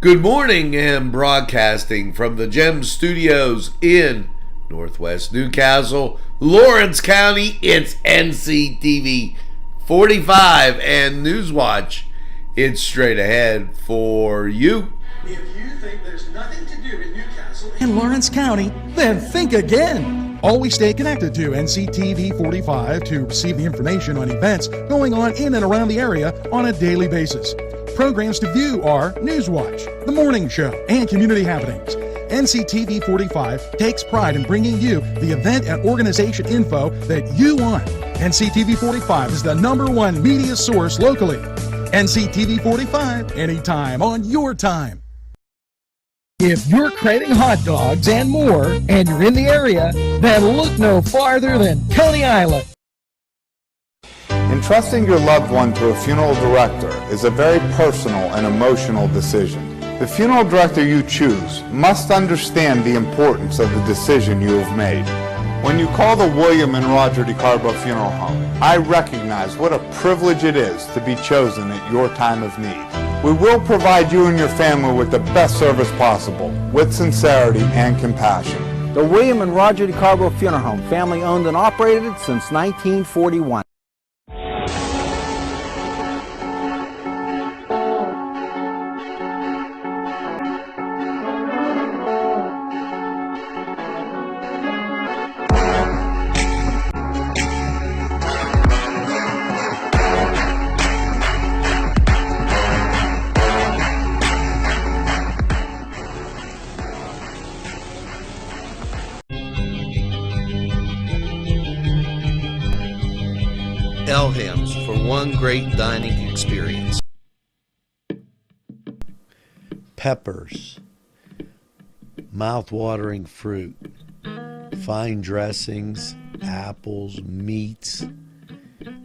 Good morning, and broadcasting from the GEM Studios in Northwest Newcastle, Lawrence County, it's NCTV45 and Newswatch. It's straight ahead for you. If you think there's nothing to do in Newcastle in Lawrence County, then think again. Always stay connected to NCTV45 to receive the information on events going on in and around the area on a daily basis. Programs to view are Newswatch, The Morning Show, and Community Happenings. NCTV45 takes pride in bringing you the event and organization info that you want. NCTV45 is the #1 media source locally. NCTV45, anytime on your time. If you're craving hot dogs and more, and you're in the area, then look no farther than Coney Island. Entrusting your loved one to a funeral director is a very personal and emotional decision. The funeral director you choose must understand the importance of the decision you have made. When you call the William and Roger DeCarbo Funeral Home, I recognize what a privilege it is to be chosen at your time of need. We will provide you and your family with the best service possible, with sincerity and compassion. The William and Roger DeCarbo Funeral Home, family owned and operated since 1941. Elham's for one great dining experience. Peppers, mouth-watering fruit, fine dressings, apples, meats.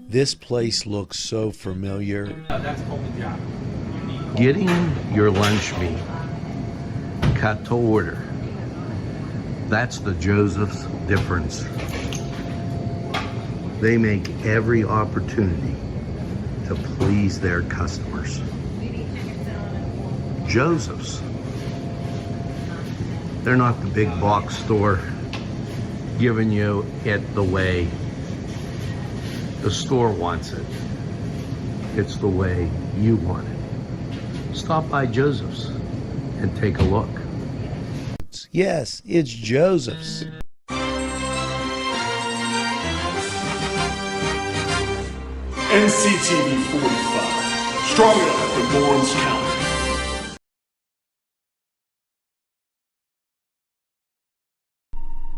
This place looks so familiar. Getting your lunch meat cut to order. That's the Joseph's difference. They make every opportunity to please their customers. Joseph's. They're not the big box store giving you it the way the store wants it. It's the way you want it. Stop by Joseph's and take a look. Yes, it's Joseph's. NCTV45, strong enough for Lawrence County.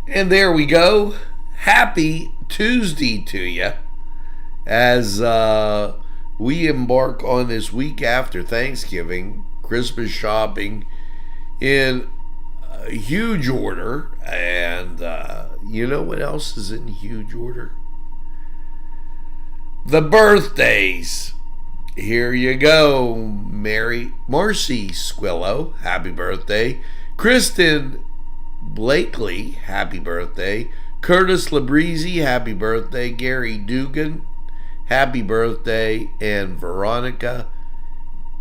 And there we go. Happy Tuesday to you as we embark on this week after Thanksgiving, Christmas shopping in a huge order. And you know what else is in huge order? The birthdays. Here you go. Marcy Squillo, happy birthday. Kristen Blakely, happy birthday. Curtis Labreezy, happy birthday. Gary Dugan, happy birthday. And Veronica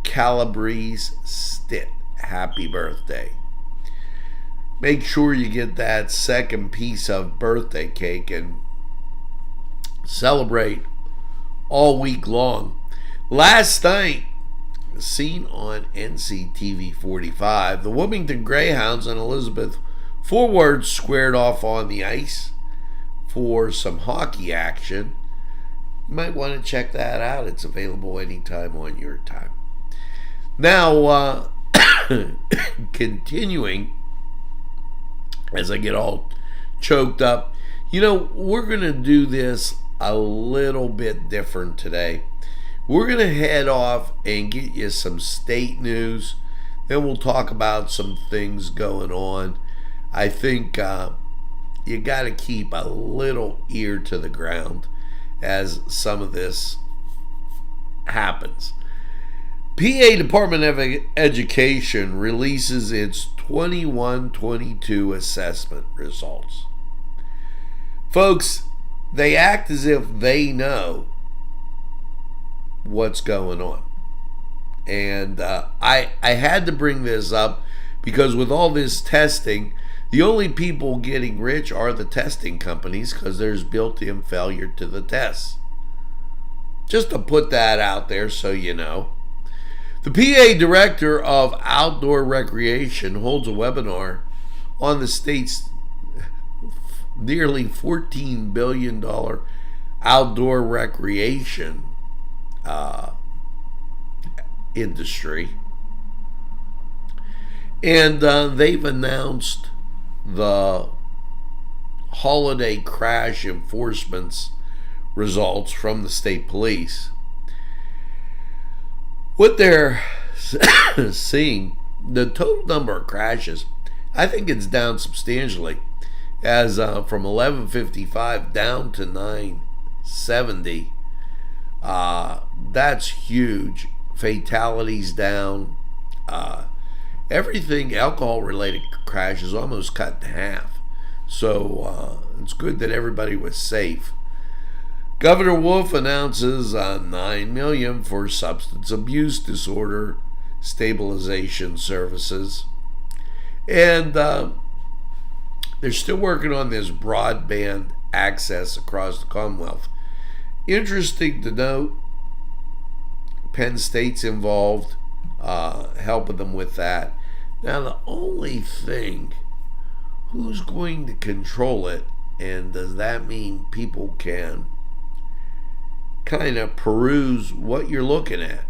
Calabrese Stitt, happy birthday. Make sure you get that second piece of birthday cake and celebrate all week long. Last night, seen on NCTV45, the Wilmington Greyhounds and Elizabeth Forwards squared off on the ice for some hockey action. You might want to check that out. It's available anytime on your time. Now, continuing, as I get all choked up, you know, we're going to do this a little bit different today. We're going to head off and get you some state news. Then we'll talk about some things going on. I think you got to keep a little ear to the ground as some of this happens. PA Department of Education releases its 21-22 assessment results. Folks, they act as if they know what's going on. And I had to bring this up because with all this testing, the only people getting rich are the testing companies because there's built-in failure to the tests. Just to put that out there so you know. The PA Director of Outdoor Recreation holds a webinar on the state's nearly $14 billion outdoor recreation industry. And they've announced the holiday crash enforcement's results from the state police. What they're seeing, the total number of crashes, I think it's down substantially, as from 1155 down to 970. That's huge. Fatalities down. Everything alcohol-related crashes almost cut in half. So it's good that everybody was safe. Governor Wolf announces $9 million for substance abuse disorder stabilization services. And they're still working on this broadband access across the Commonwealth. Interesting to note, Penn State's involved, helping them with that. Now, the only thing, who's going to control it? And does that mean people can kind of peruse what you're looking at?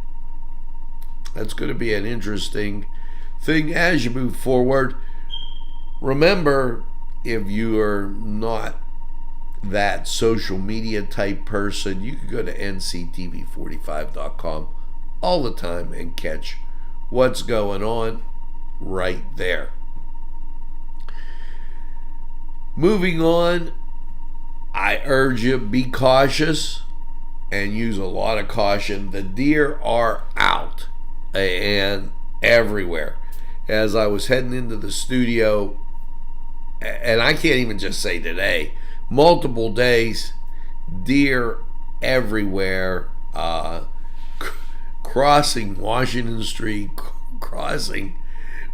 That's going to be an interesting thing as you move forward. Remember, if you are not that social media type person, you can go to NCTV45.com all the time and catch what's going on right there. Moving on, I urge you, be cautious and use a lot of caution. The deer are out and everywhere. As I was heading into the studio, and I can't even just say today, multiple days, deer everywhere, crossing Washington Street, crossing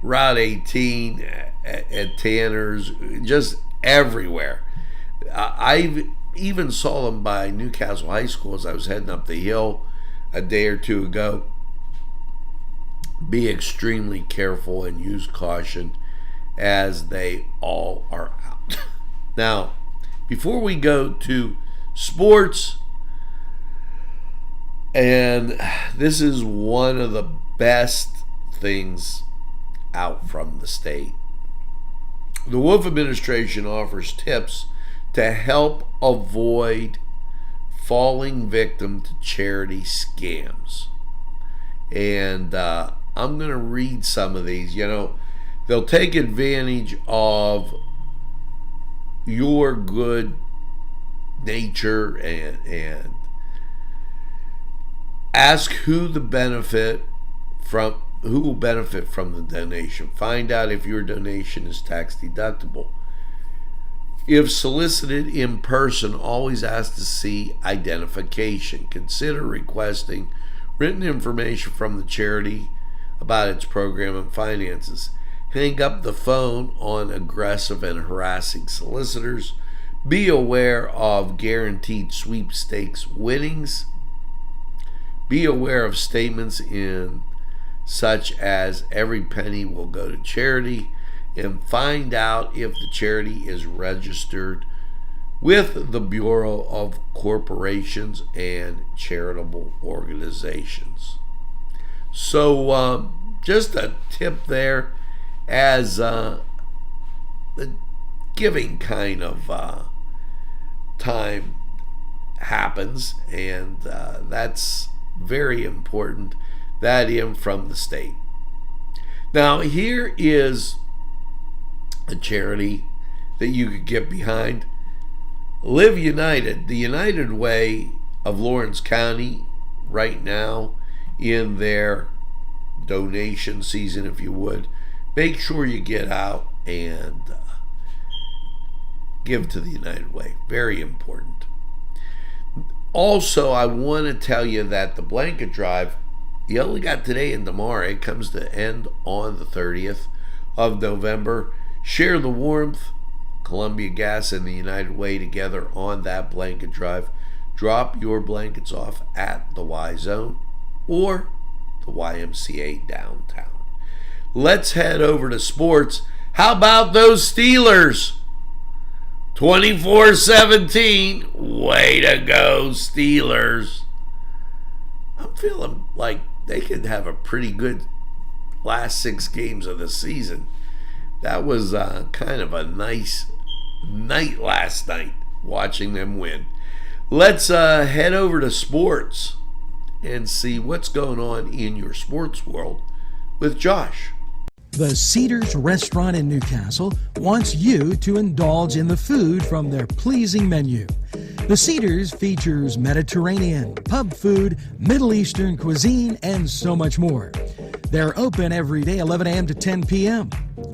Route 18 at Tanner's, just everywhere. I even saw them by Newcastle High School as I was heading up the hill a day or two ago. Be extremely careful and use caution as they all are out. Now, before we go to sports, and this is one of the best things out from the state. The Wolf administration offers tips to help avoid falling victim to charity scams. And I'm going to read some of these. You know, they'll take advantage of your good nature and ask who will benefit from the donation. Find out if your donation is tax deductible. If solicited in person, always ask to see identification. Consider requesting written information from the charity about its program and finances. Hang up the phone on aggressive and harassing solicitors. Be aware of guaranteed sweepstakes winnings. Be aware of statements such as every penny will go to charity, and find out if the charity is registered with the Bureau of Corporations and Charitable Organizations. So just a tip there as the giving kind of time happens, and that's very important. That in from the state. Now, here is a charity that you could get behind. Live United, the United Way of Lawrence County, right now in their donation season, if you would. Make sure you get out and give to the United Way. Very important. Also, I want to tell you that the blanket drive You only got today and tomorrow. It comes to end on the 30th of November. Share the warmth. Columbia Gas and the United Way together on that blanket drive. Drop your blankets off at the Y Zone or the YMCA downtown. Let's head over to sports. How about those Steelers? 24-17. Way to go, Steelers. I'm feeling like they could have a pretty good last 6 games of the season. That was kind of a nice night last night watching them win. Let's head over to sports and see what's going on in your sports world with Josh. The Cedars Restaurant in Newcastle wants you to indulge in the food from their pleasing menu. The Cedars features Mediterranean, pub food, Middle Eastern cuisine, and so much more. They're open every day 11 a.m. to 10 p.m.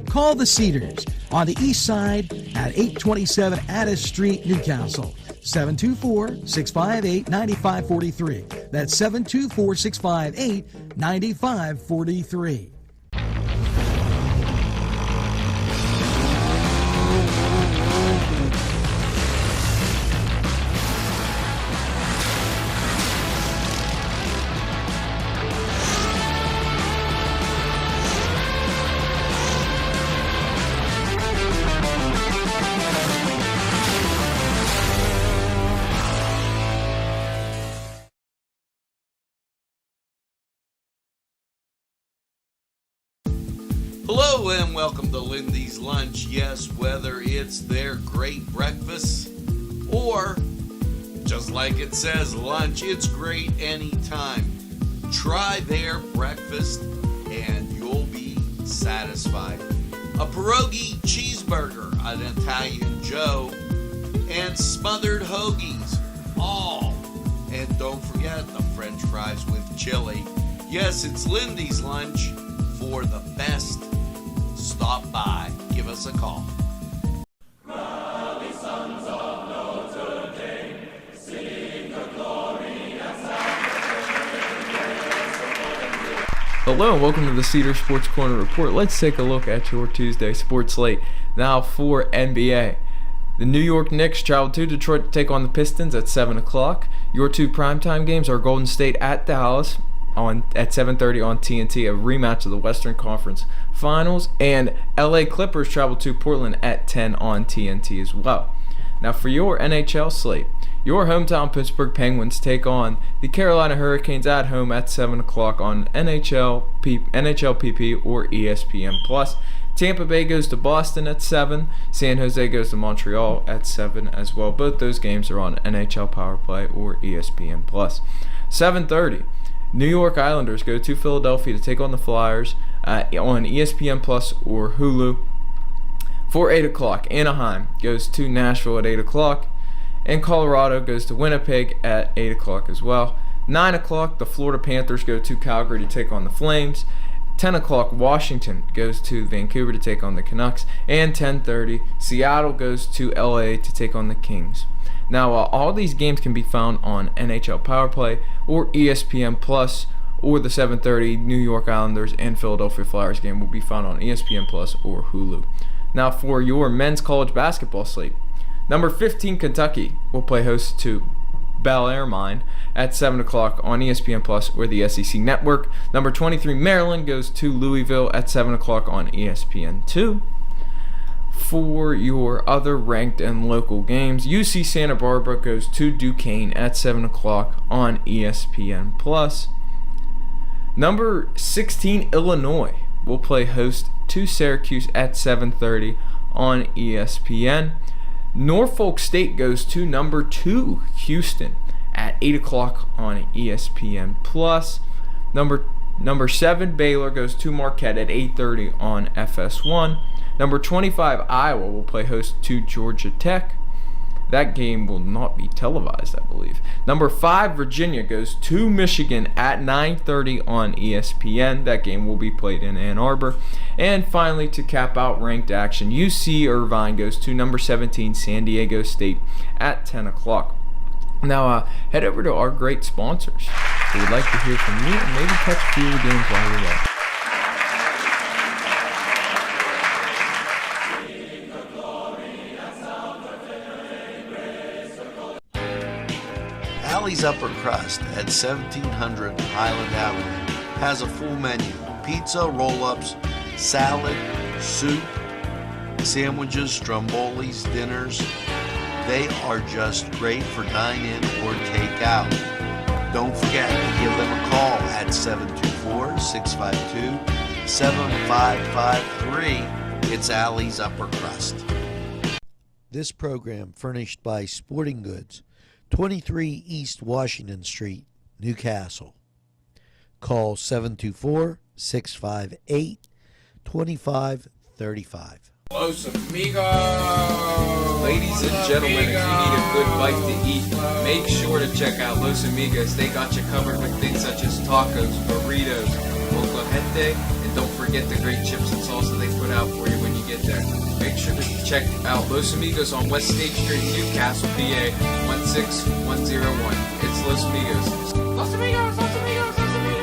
Call the Cedars on the east side at 827 Addis Street, Newcastle. 724-658-9543. That's 724-658-9543. Hello and welcome to Lindy's Lunch. Yes, whether it's their great breakfast or, just like it says, lunch, it's great anytime. Try their breakfast and you'll be satisfied. A pierogi cheeseburger, an Italian Joe, and smothered hoagies, all. And don't forget the French fries with chili. Yes, it's Lindy's Lunch. For the best, stop by. Give us a call. Hello and welcome to the Cedar Sports Corner Report. Let's take a look at your Tuesday sports slate. Now for NBA. The New York Knicks travel to Detroit to take on the Pistons at 7 o'clock. Your 2 primetime games are Golden State at Dallas at 7:30 on TNT, a rematch of the Western Conference Finals, and LA Clippers travel to Portland at 10 on TNT as well. Now for your NHL slate, your hometown Pittsburgh Penguins take on the Carolina Hurricanes at home at 7 o'clock on NHL PP or ESPN+. Tampa Bay goes to Boston at 7. San Jose goes to Montreal at 7 as well. Both those games are on NHL Power Play or ESPN+. 7:30. New York Islanders go to Philadelphia to take on the Flyers on ESPN Plus or Hulu. For 8 o'clock, Anaheim goes to Nashville at 8 o'clock, and Colorado goes to Winnipeg at 8 o'clock as well. 9 o'clock, the Florida Panthers go to Calgary to take on the Flames. 10 o'clock, Washington goes to Vancouver to take on the Canucks. And 10:30, Seattle goes to LA to take on the Kings. Now, all these games can be found on NHL Power Play or ESPN Plus, or the 7:30 New York Islanders and Philadelphia Flyers game will be found on ESPN Plus or Hulu. Now, for your men's college basketball slate, number 15 Kentucky will play host to Bel-Air Mine at 7 o'clock on ESPN Plus or the SEC Network. Number 23 Maryland goes to Louisville at 7 o'clock on ESPN2. For your other ranked and local games, UC Santa Barbara goes to Duquesne at 7 o'clock on ESPN+. Number 16 Illinois will play host to Syracuse at 7:30 on ESPN. Norfolk State goes to number 2 Houston at 8 o'clock on ESPN+. Number 7 Baylor goes to Marquette at 8:30 on FS1. Number 25, Iowa will play host to Georgia Tech. That game will not be televised, I believe. Number 5, Virginia goes to Michigan at 9:30 on ESPN. That game will be played in Ann Arbor. And finally, to cap out ranked action, UC Irvine goes to number 17, San Diego State at 10 o'clock. Now, head over to our great sponsors. We would like to hear from you and maybe catch a few of the games while you're there. Alley's Upper Crust at 1700 Highland Avenue has a full menu: pizza, roll-ups, salad, soup, sandwiches, strombolis, dinners. They are just great for dine-in or take-out. Don't forget to give them a call at 724-652-7553. It's Alley's Upper Crust. This program furnished by Sporting Goods, 23 East Washington Street, Newcastle. Call 724-658-2535. Los Amigos! Ladies and gentlemen, if you need a good bite to eat, make sure to check out Los Amigos. They got you covered with things such as tacos, burritos, molcajete, and don't forget the great chips and salsa they put out for you when you get there. Make sure to check out Los Amigos on West State Street, Newcastle, PA, 16101. It's Los Amigos. Los Amigos, Los Amigos, Los Amigos!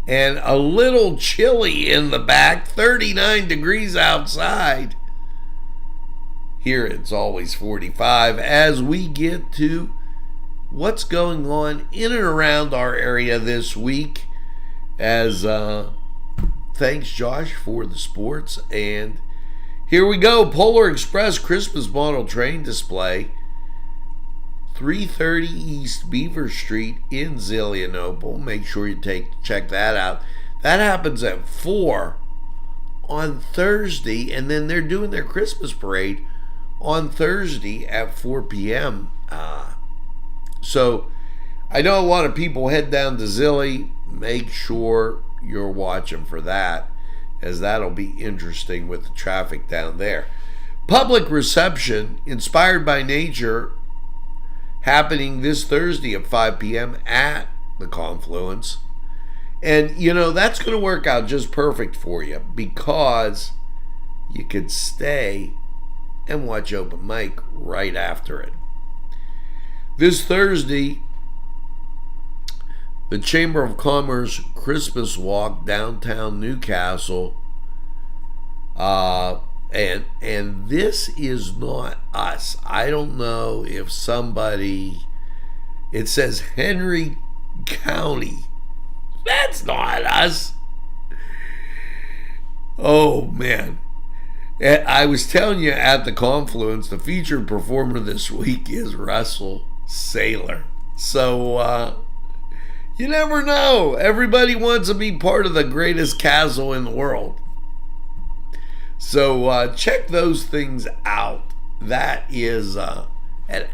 And a little chilly in the back, 39 degrees outside. Here it's always 45 as we get to what's going on in and around our area this week. As thanks Josh for the sports, and here we go. Polar Express Christmas model train display, 330 East Beaver Street in Zelienople. Make sure you check that out. That happens at 4 on Thursday, and then they're doing their Christmas parade on Thursday at 4 p.m. So I know a lot of people head down to Zilly. Make sure you're watching for that, as that'll be interesting with the traffic down there. Public reception, Inspired by Nature, happening this Thursday at 5 p.m. at the Confluence. And, you know, that's going to work out just perfect for you, because you could stay and watch open mic right after it. This Thursday, the Chamber of Commerce Christmas Walk downtown Newcastle. And this is not us. I don't know if somebody, it says Henry County. That's not us. Oh, man. I was telling you at the Confluence, the featured performer this week is Russell Saylor. So, you never know. Everybody wants to be part of the greatest castle in the world. So check those things out. That is an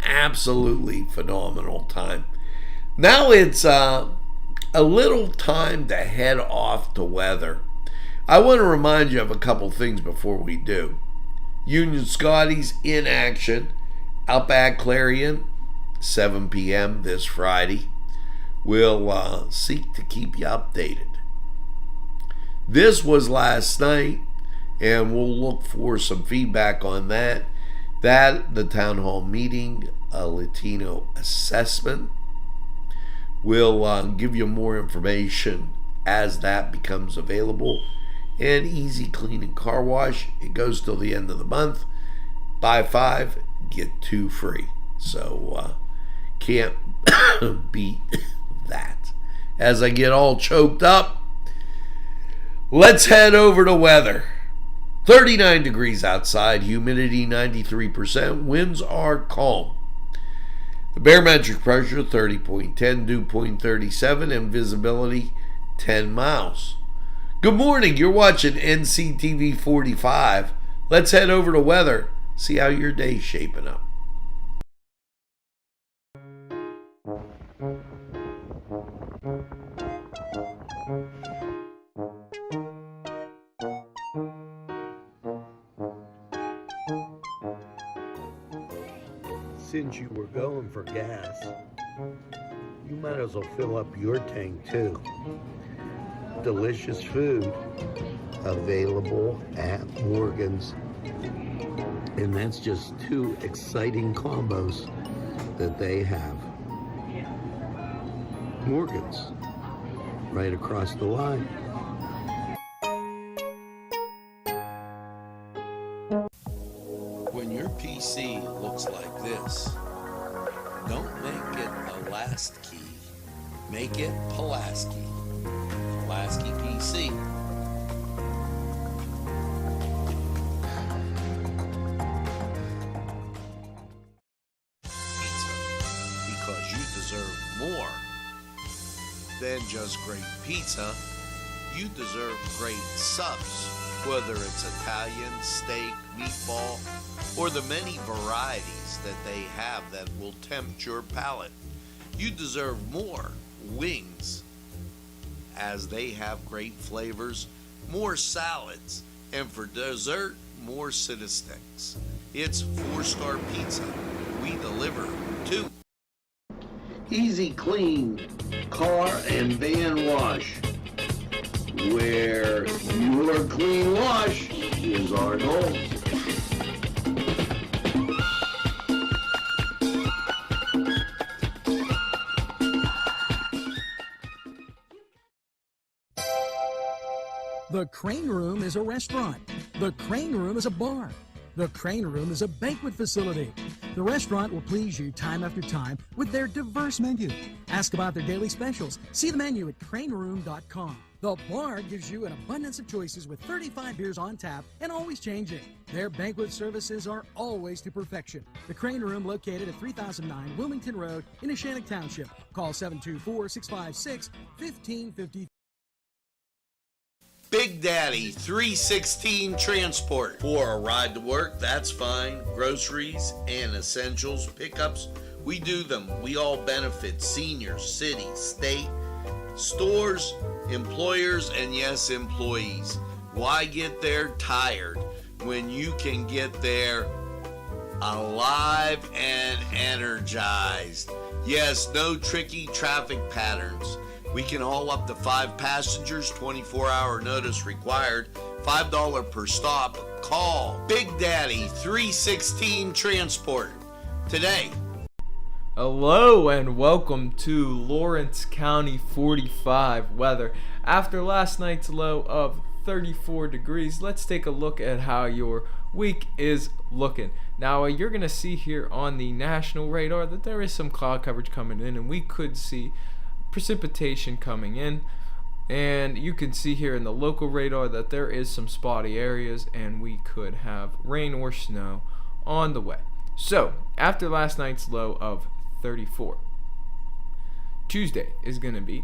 absolutely phenomenal time. Now it's a little time to head off to weather. I want to remind you of a couple things before we do. Union Scotties in action. Outback Clarion, 7 p.m. this Friday. We'll seek to keep you updated. This was last night, and we'll look for some feedback on that. The town hall meeting, a Latino assessment. We'll give you more information as that becomes available. And Easy Clean and Car Wash, it goes till the end of the month. Buy 5, get 2 free. So can't beat that. As I get all choked up, let's head over to weather. 39 degrees outside, humidity 93%, winds are calm. The barometric pressure 30.10, dew point 37, and visibility 10 miles. Good morning, you're watching NCTV45. Let's head over to weather, see how your day's shaping up. Since you were going for gas, you might as well fill up your tank too. delicious food available at Morgan's. And that's just two exciting combos that they have. Morgan's, right across the line. When your PC looks like this, don't make it a last key. Make it Pulaski. Pulaski PC. Pizza. Because you deserve more than just great pizza. You deserve great subs. Whether it's Italian, steak, meatball, or the many varieties that they have that will tempt your palate. You deserve more wings, as they have great flavors, more salads, and for dessert, more Citi-Sticks. It's 4-star pizza. We deliver too. Easy Clean Car and Van Wash, where your clean wash is our goal. The Crane Room is a restaurant. The Crane Room is a bar. The Crane Room is a banquet facility. The restaurant will please you time after time with their diverse menu. Ask about their daily specials. See the menu at craneroom.com. The bar gives you an abundance of choices with 35 beers on tap and always changing. Their banquet services are always to perfection. The Crane Room, located at 3009 Wilmington Road in Neshannock Township. Call 724-656-1550. Big Daddy 316 Transport. For a ride to work, that's fine. Groceries and essentials pickups, we do them. We all benefit. Seniors, city, state, stores, employers, and yes, employees. Why get there tired when you can get there alive and energized? Yes, no tricky traffic patterns. We can haul up to 5 passengers, 24-hour notice required, $5 per stop. Call Big Daddy 316 Transport today. Hello and welcome to Lawrence County 45 weather. After last night's low of 34 degrees, let's take a look at how your week is looking. Now, you're going to see here on the national radar that there is some cloud coverage coming in, and we could see precipitation coming in, and you can see here in the local radar that there is some spotty areas and we could have rain or snow on the way. So after last night's low of 34, Tuesday is going to be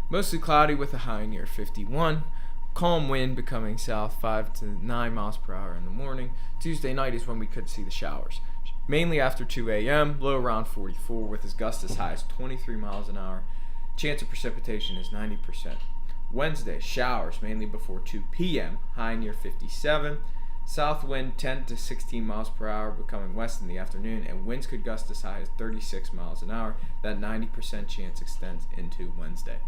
mostly cloudy with a high near 51, calm wind becoming south 5 to 9 miles per hour in the morning. Tuesday night is when we could see the showers, mainly after 2 a.m., low around 44 with as gusts as high as 23 miles an hour. Chance of precipitation is 90%. Wednesday, showers mainly before 2 p.m., high near 57. South wind 10 to 16 miles per hour becoming west in the afternoon, and winds could gust as high as 36 miles an hour. That 90% chance extends into Wednesday.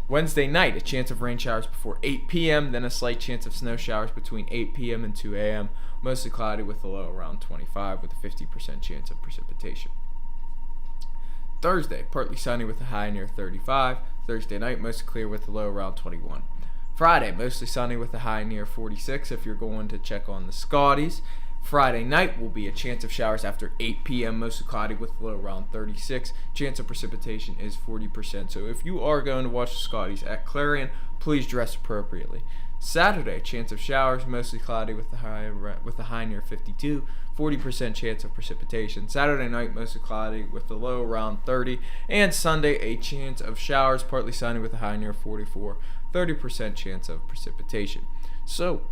Wednesday night, a chance of rain showers before 8 p.m., then a slight chance of snow showers between 8 p.m. and 2 a.m., mostly cloudy with a low around 25 with a 50% chance of precipitation. Thursday, partly sunny with a high near 35. Thursday night, mostly clear with a low around 21. Friday, mostly sunny with a high near 46 if you're going to check on the Scotties. Friday night will be a chance of showers after 8 p.m., mostly cloudy with a low around 36. Chance of precipitation is 40%. So if you are going to watch the Scotties at Clarion, please dress appropriately. Saturday, chance of showers, mostly cloudy with a high near 52. 40% chance of precipitation. Saturday night, mostly cloudy with a low around 30. And Sunday, a chance of showers, partly sunny with a high near 44. 30% chance of precipitation. So,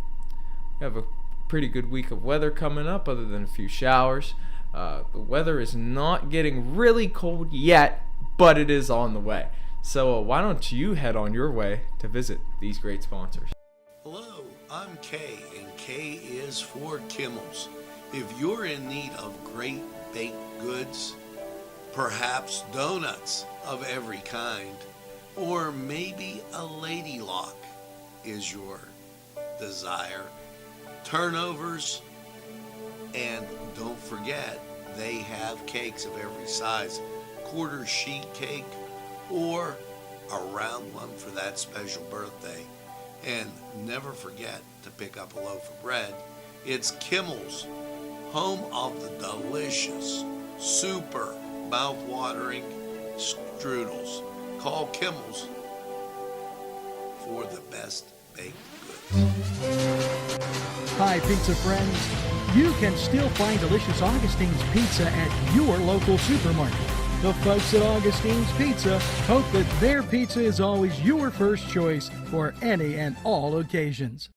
we have a pretty good week of weather coming up, other than a few showers. The weather is not getting really cold yet, but it is on the way. So why don't you head on your way to visit these great sponsors? Hello, I'm Kay, and K is for Kimmel's. If you're in need of great baked goods, perhaps donuts of every kind, or maybe a lady lock is your desire. Turnovers, and don't forget, they have cakes of every size. Quarter sheet cake or a round one for that special birthday. And never forget to pick up a loaf of bread. It's Kimmel's, home of the delicious, super mouth-watering strudels. Call Kimmel's for the best baked goods. Hi, pizza friends. You can still find delicious Augustine's Pizza at your local supermarket. The folks at Augustine's Pizza hope that their pizza is always your first choice for any and all occasions.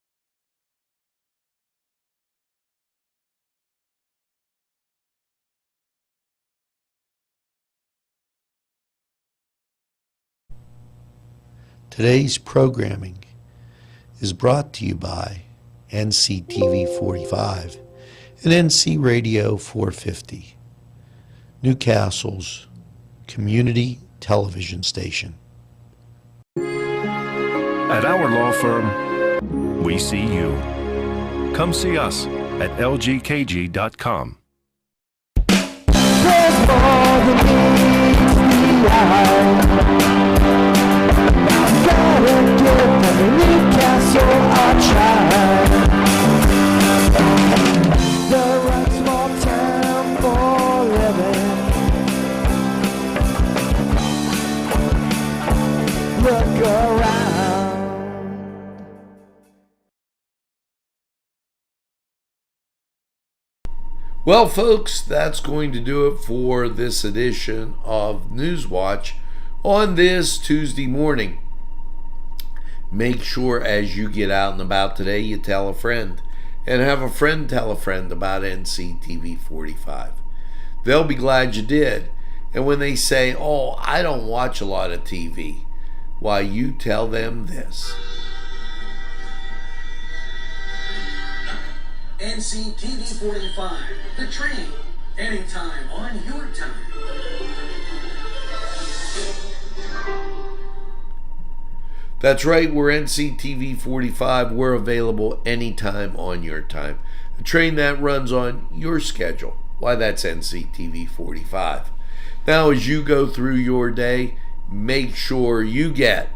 Today's programming is brought to you by NCTV45 and NC Radio 450, Newcastle's community television station. At our law firm, we see you. Come see us at lgkg.com. There's more than meets the eye. Gotta give every Newcastle a try. The right small town for living. Look around. Well, folks, that's going to do it for this edition of Newswatch on this Tuesday morning. Make sure as you get out and about today, you tell a friend, and have a friend tell a friend about NCTV45. They'll be glad you did. And when they say, "Oh, I don't watch a lot of TV," why, you tell them this. NCTV45, the train, anytime on your time. That's right, we're NCTV45. We're available anytime on your time. A train that runs on your schedule. Why, that's NCTV45. Now, as you go through your day, make sure you get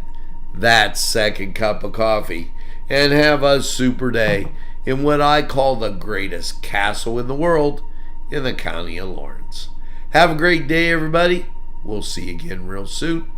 that second cup of coffee and have a super day in what I call the greatest castle in the world in the county of Lawrence. Have a great day, everybody. We'll see you again real soon.